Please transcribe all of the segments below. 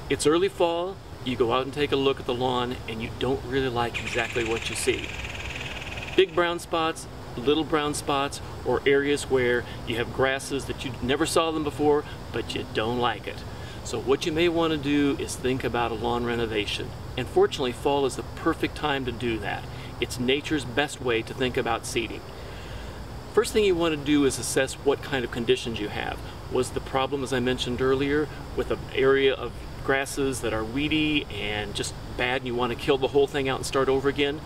It's early fall, you go out and take a look at the lawn and you don't really like exactly what you see. Big brown spots, little brown spots, or areas where you have grasses that you never saw them before, but you don't like it. So what you may want to do is think about a lawn renovation. And fortunately, fall is the perfect time to do that. It's nature's best way to think about seeding. First thing you want to do is assess what kind of conditions you have. Was the problem, as I mentioned earlier, with an area of grasses that are weedy and just bad and you want to kill the whole thing out and start over again?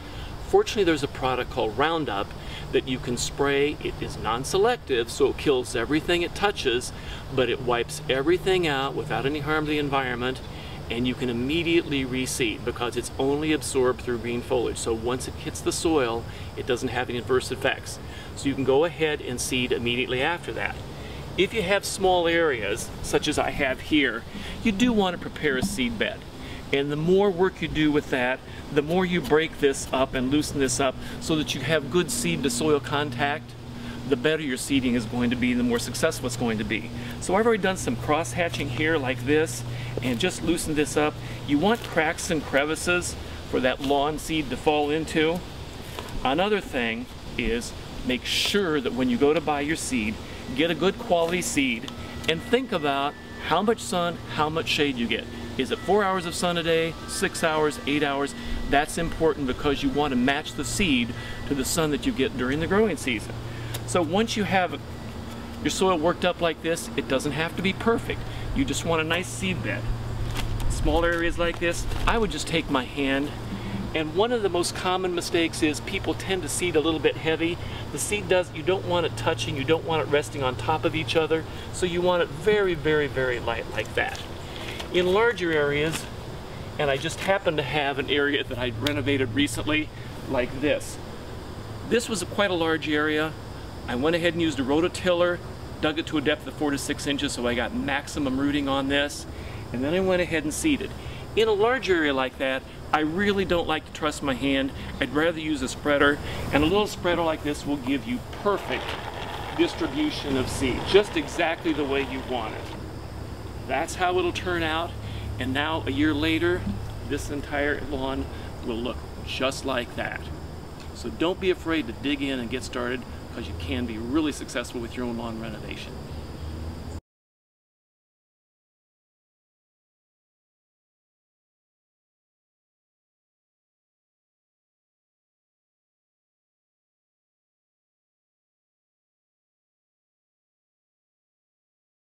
Fortunately, there's a product called Roundup that you can spray. It is non-selective, so it kills everything it touches, but it wipes everything out without any harm to the environment, and you can immediately reseed because it's only absorbed through green foliage. So once it hits the soil, it doesn't have any adverse effects. So you can go ahead and seed immediately after that. If you have small areas, such as I have here, you do want to prepare a seed bed. And the more work you do with that, the more you break this up and loosen this up so that you have good seed to soil contact, the better your seeding is going to be, the more successful it's going to be. So I've already done some cross hatching here like this and just loosened this up. You want cracks and crevices for that lawn seed to fall into. Another thing is make sure that when you go to buy your seed, get a good quality seed and think about how much sun, how much shade you get. Is it 4 hours of sun a day, 6 hours, 8 hours? That's important because you want to match the seed to the sun that you get during the growing season. So once you have your soil worked up like this, it doesn't have to be perfect. You just want a nice seed bed. Small areas like this, I would just take my hand. And one of the most common mistakes is people tend to seed a little bit heavy. The seed you don't want it touching, you don't want it resting on top of each other, so you want it very, very, very light like that. In larger areas, and I just happen to have an area that I renovated recently like this. This was quite a large area. I went ahead and used a rototiller, dug it to a depth of 4 to 6 inches so I got maximum rooting on this, and then I went ahead and seeded. In a large area like that, I really don't like to trust my hand. I'd rather use a spreader, and a little spreader like this will give you perfect distribution of seed, just exactly the way you want it. That's how it'll turn out, and now a year later, this entire lawn will look just like that. So don't be afraid to dig in and get started because you can be really successful with your own lawn renovation.